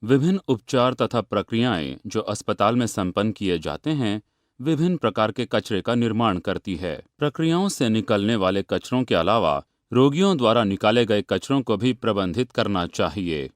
विभिन्न उपचार तथा प्रक्रियाएं जो अस्पताल में संपन्न किए जाते हैं, विभिन्न प्रकार के कचरे का निर्माण करती है। प्रक्रियाओं से निकलने वाले कचरों के अलावा रोगियों द्वारा निकाले गए कचरों को भी प्रबंधित करना चाहिए।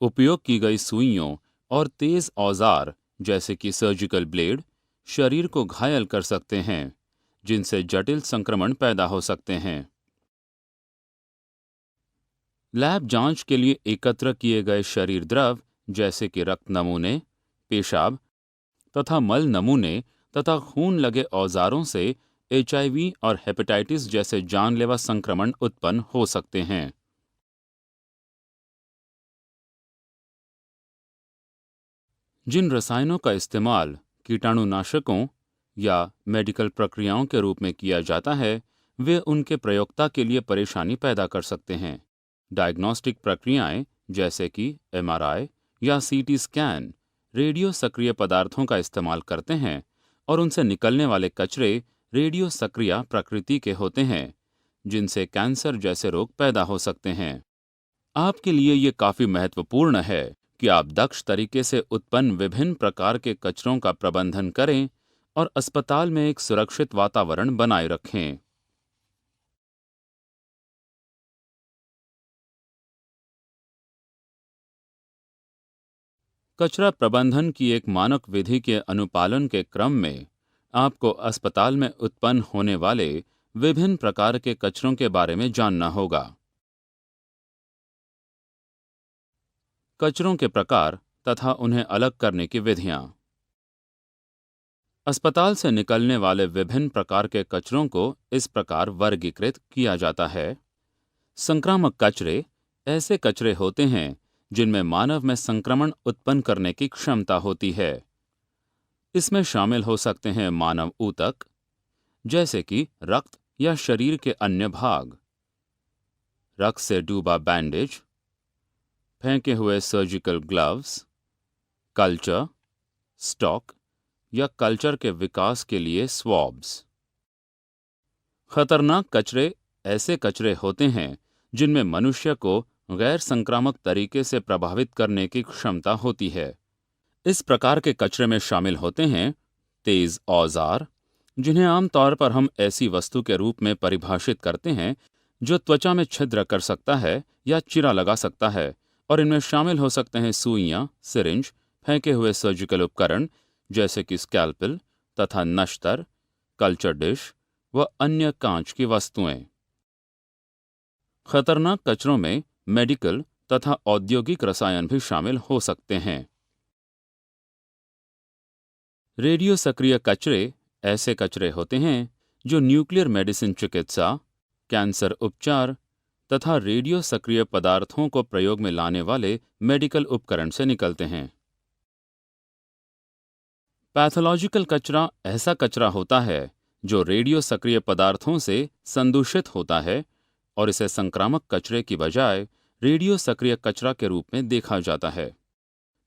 उपयोग की गई सुइयों और तेज औजार जैसे कि सर्जिकल ब्लेड शरीर को घायल कर सकते हैं, जिनसे जटिल संक्रमण पैदा हो सकते हैं। लैब जांच के लिए एकत्र किए गए शरीर द्रव जैसे कि रक्त नमूने, पेशाब तथा मल नमूने तथा खून लगे औजारों से एचआईवी और हेपेटाइटिस जैसे जानलेवा संक्रमण उत्पन्न हो सकते हैं। जिन रसायनों का इस्तेमाल कीटाणुनाशकों या मेडिकल प्रक्रियाओं के रूप में किया जाता है, वे उनके प्रयोक्ता के लिए परेशानी पैदा कर सकते हैं। डायग्नोस्टिक प्रक्रियाएं जैसे कि एमआरआई या सीटी स्कैन रेडियो सक्रिय पदार्थों का इस्तेमाल करते हैं और उनसे निकलने वाले कचरे रेडियो सक्रिय प्रकृति के होते हैं, जिनसे कैंसर जैसे रोग पैदा हो सकते हैं। आपके लिए ये काफी महत्वपूर्ण है कि आप दक्ष तरीके से उत्पन्न विभिन्न प्रकार के कचरों का प्रबंधन करें और अस्पताल में एक सुरक्षित वातावरण बनाए रखें। कचरा प्रबंधन की एक मानक विधि के अनुपालन के क्रम में आपको अस्पताल में उत्पन्न होने वाले विभिन्न प्रकार के कचरों के बारे में जानना होगा। कचरों के प्रकार तथा उन्हें अलग करने की विधियां। अस्पताल से निकलने वाले विभिन्न प्रकार के कचरों को इस प्रकार वर्गीकृत किया जाता है। संक्रामक कचरे ऐसे कचरे होते हैं जिनमें मानव में संक्रमण उत्पन्न करने की क्षमता होती है। इसमें शामिल हो सकते हैं मानव ऊतक जैसे कि रक्त या शरीर के अन्य भाग, रक्त से डूबा बैंडेज, फेंके हुए सर्जिकल ग्लव्स, कल्चर, स्टॉक या कल्चर के विकास के लिए स्वॉब्स। खतरनाक कचरे ऐसे कचरे होते हैं जिनमें मनुष्य को गैर संक्रामक तरीके से प्रभावित करने की क्षमता होती है। इस प्रकार के कचरे में शामिल होते हैं तेज औजार, जिन्हें आमतौर पर हम ऐसी वस्तु के रूप में परिभाषित करते हैं जो त्वचा में छिद्र कर सकता है या चिरा लगा सकता है, और इनमें शामिल हो सकते हैं सुइयां, सिरिंज, फेंके हुए सर्जिकल उपकरण जैसे कि स्कैल्पेल तथा नश्तर, कल्चर डिश व अन्य कांच की वस्तुएं। खतरनाक कचरों में मेडिकल तथा औद्योगिक रसायन भी शामिल हो सकते हैं। रेडियो सक्रिय कचरे ऐसे कचरे होते हैं जो न्यूक्लियर मेडिसिन चिकित्सा, कैंसर उपचार तथा रेडियो सक्रिय पदार्थों को प्रयोग में लाने वाले मेडिकल उपकरण से निकलते हैं। पैथोलॉजिकल कचरा ऐसा कचरा होता है जो रेडियो सक्रिय पदार्थों से संदूषित होता है और इसे संक्रामक कचरे की बजाय रेडियो सक्रिय कचरा के रूप में देखा जाता है।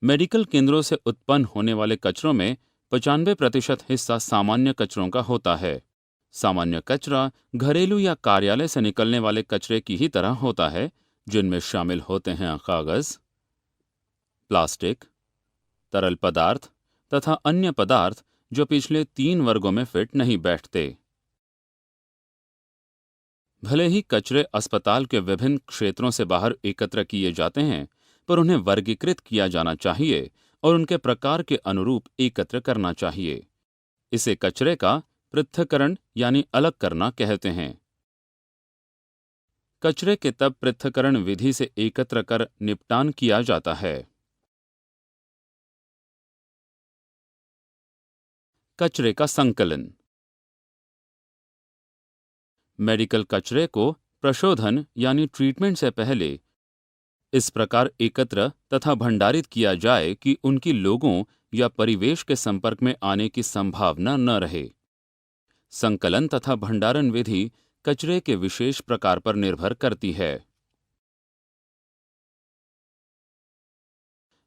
मेडिकल केंद्रों से उत्पन्न होने वाले कचरों में 95% हिस्सा सामान्य कचरों का होता है। सामान्य कचरा घरेलू या कार्यालय से निकलने वाले कचरे की ही तरह होता है, जिनमें शामिल होते हैं कागज, प्लास्टिक, तरल पदार्थ तथा अन्य पदार्थ जो पिछले 3 वर्गों में फिट नहीं बैठते। भले ही कचरे अस्पताल के विभिन्न क्षेत्रों से बाहर एकत्र किए जाते हैं, पर उन्हें वर्गीकृत किया जाना चाहिए और उनके प्रकार के अनुरूप एकत्र करना चाहिए। इसे कचरे का पृथक्करण यानी अलग करना कहते हैं। कचरे के तब पृथक्करण विधि से एकत्र कर निपटान किया जाता है। कचरे का संकलन। मेडिकल कचरे को प्रशोधन यानी ट्रीटमेंट से पहले इस प्रकार एकत्र तथा भंडारित किया जाए कि उनकी लोगों या परिवेश के संपर्क में आने की संभावना न रहे। संकलन तथा भंडारण विधि कचरे के विशेष प्रकार पर निर्भर करती है।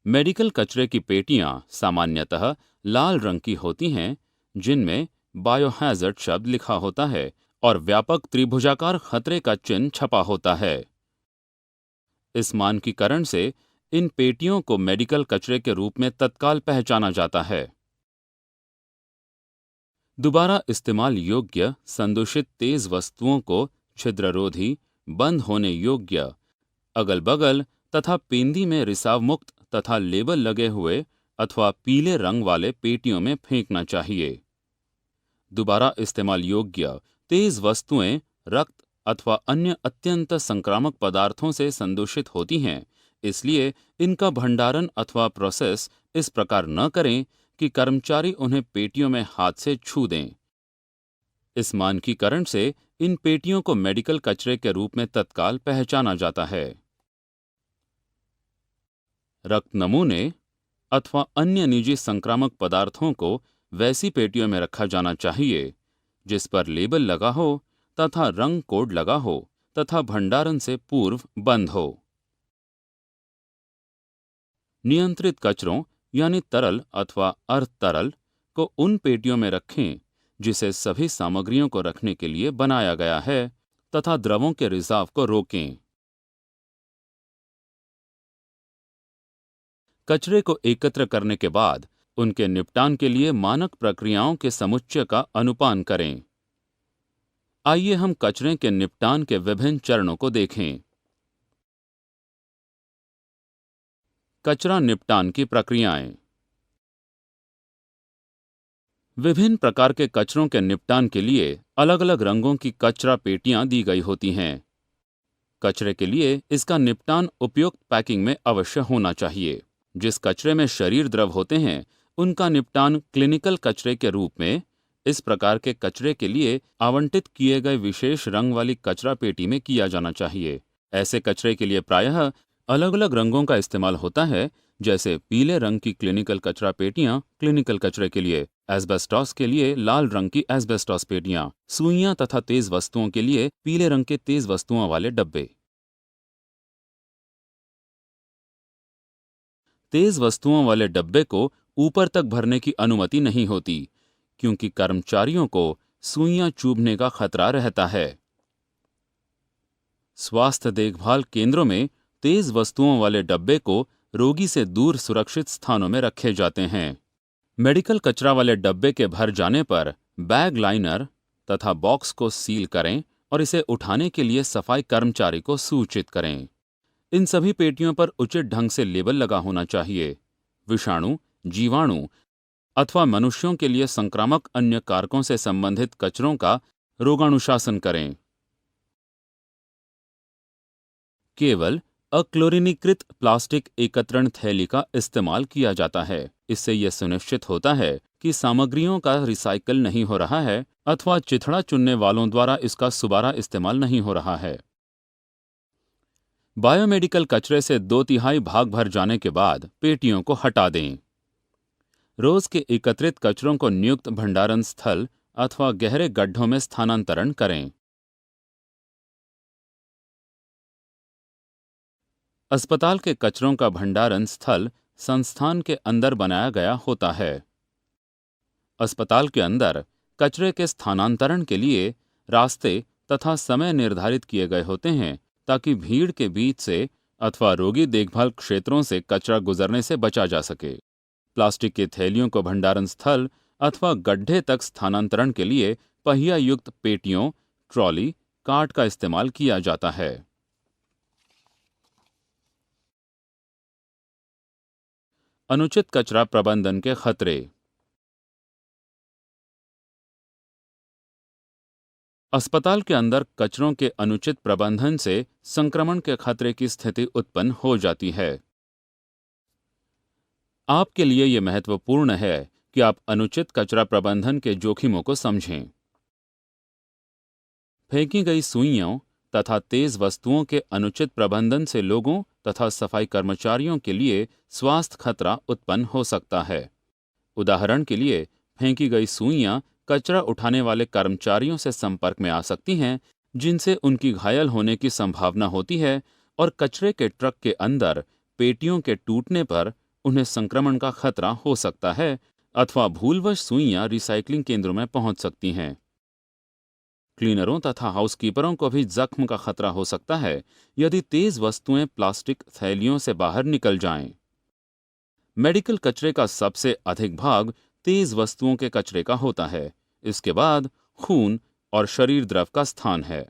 मेडिकल कचरे की पेटियां सामान्यतः लाल रंग की होती हैं, जिनमें बायोहैजर्ड शब्द लिखा होता है और व्यापक त्रिभुजाकार खतरे का चिन्ह छपा होता है। इस मानकीकरण से इन पेटियों को मेडिकल कचरे के रूप में तत्काल पहचाना जाता है। दोबारा इस्तेमाल योग्य संदूषित तेज वस्तुओं को छिद्ररोधी, बंद होने योग्य, अगल बगल तथा पेंदी में रिसाव मुक्त तथा लेबल लगे हुए अथवा पीले रंग वाले पेटियों में फेंकना चाहिए। दोबारा इस्तेमाल योग्य तेज वस्तुएं रक्त अथवा अन्य अत्यंत संक्रामक पदार्थों से संदूषित होती हैं, इसलिए इनका भंडारण अथवा प्रोसेस इस प्रकार न करें कि कर्मचारी उन्हें पेटियों में हाथ से छू दें। इस मानकीकरण से इन पेटियों को मेडिकल कचरे के रूप में तत्काल पहचाना जाता है। रक्त नमूने अथवा अन्य निजी संक्रामक पदार्थों को वैसी पेटियों में रखा जाना चाहिए जिस पर लेबल लगा हो तथा रंग कोड लगा हो तथा भंडारण से पूर्व बंद हो। नियंत्रित कचरों यानी तरल अथवा अर्ध तरल को उन पेटियों में रखें जिसे सभी सामग्रियों को रखने के लिए बनाया गया है तथा द्रवों के रिसाव को रोकें। कचरे को एकत्र करने के बाद उनके निपटान के लिए मानक प्रक्रियाओं के समुच्चय का अनुपान करें। आइए हम कचरे के निपटान के विभिन्न चरणों को देखें। कचरा निपटान की प्रक्रियाएं। विभिन्न प्रकार के कचरों के निपटान के लिए अलग अलग रंगों की कचरा पेटियां दी गई होती हैं। कचरे के लिए इसका निपटान उपयुक्त पैकिंग में अवश्य होना चाहिए। जिस कचरे में शरीर द्रव होते हैं उनका निपटान क्लिनिकल कचरे के रूप में इस प्रकार के कचरे के लिए आवंटित किए गए विशेष रंग वाली कचरा पेटी में किया जाना चाहिए। ऐसे कचरे के लिए प्रायः अलग अलग रंगों का इस्तेमाल होता है, जैसे पीले रंग की क्लिनिकल कचरा पेटियां क्लिनिकल कचरे के लिए, एस्बेस्टॉस के लिए लाल रंग की एस्बेस्टॉस पेटियां, सुइयां तथा तेज वस्तुओं के लिए पीले रंग के तेज वस्तुओं वाले डब्बे। तेज वस्तुओं वाले डब्बे को ऊपर तक भरने की अनुमति नहीं होती, क्योंकि कर्मचारियों को सुइयां चुभने का खतरा रहता है। स्वास्थ्य देखभाल केंद्रों में तेज वस्तुओं वाले डब्बे को रोगी से दूर सुरक्षित स्थानों में रखे जाते हैं। मेडिकल कचरा वाले डब्बे के भर जाने पर बैग लाइनर तथा बॉक्स को सील करें और इसे उठाने के लिए सफाई कर्मचारी को सूचित करें। इन सभी पेटियों पर उचित ढंग से लेबल लगा होना चाहिए। विषाणु, जीवाणु अथवा मनुष्यों के लिए संक्रामक अन्य कारकों से संबंधित कचरों का रोगाणुशासन करें। केवल अक्लोरीनीकृत प्लास्टिक एकत्रण थैली का इस्तेमाल किया जाता है। इससे यह सुनिश्चित होता है कि सामग्रियों का रिसाइकल नहीं हो रहा है अथवा चिथड़ा चुनने वालों द्वारा इसका दोबारा इस्तेमाल नहीं हो रहा है। बायोमेडिकल कचरे से 2/3 भाग भर जाने के बाद पेटियों को हटा दें। रोज के एकत्रित कचरों को नियुक्त भंडारण स्थल अथवा गहरे गड्ढों में स्थानांतरण करें। अस्पताल के कचरों का भंडारण स्थल संस्थान के अंदर बनाया गया होता है। अस्पताल के अंदर कचरे के स्थानांतरण के लिए रास्ते तथा समय निर्धारित किए गए होते हैं, ताकि भीड़ के बीच से अथवा रोगी देखभाल क्षेत्रों से कचरा गुजरने से बचा जा सके। प्लास्टिक की थैलियों को भंडारण स्थल अथवा गड्ढे तक स्थानांतरण के लिए पहिया युक्त पेटियों, ट्रॉली, कार्ट का इस्तेमाल किया जाता है। अनुचित कचरा प्रबंधन के खतरे। अस्पताल के अंदर कचरों के अनुचित प्रबंधन से संक्रमण के खतरे की स्थिति उत्पन्न हो जाती है। आपके लिए यह महत्वपूर्ण है कि आप अनुचित कचरा प्रबंधन के जोखिमों को समझें। फेंकी गई सुइयों तथा तेज वस्तुओं के अनुचित प्रबंधन से लोगों तथा सफाई कर्मचारियों के लिए स्वास्थ्य खतरा उत्पन्न हो सकता है। उदाहरण के लिए, फेंकी गई सुइयां कचरा उठाने वाले कर्मचारियों से संपर्क में आ सकती हैं, जिनसे उनकी घायल होने की संभावना होती है, और कचरे के ट्रक के अंदर पेटियों के टूटने पर उन्हें संक्रमण का खतरा हो सकता है अथवा भूलवश सुइयां रिसाइकलिंग केंद्रों में पहुंच सकती हैं। क्लीनरों तथा हाउसकीपरों को भी जख्म का खतरा हो सकता है यदि तेज वस्तुएं प्लास्टिक थैलियों से बाहर निकल जाएं। मेडिकल कचरे का सबसे अधिक भाग तेज वस्तुओं के कचरे का होता है। इसके बाद खून और शरीर द्रव का स्थान है।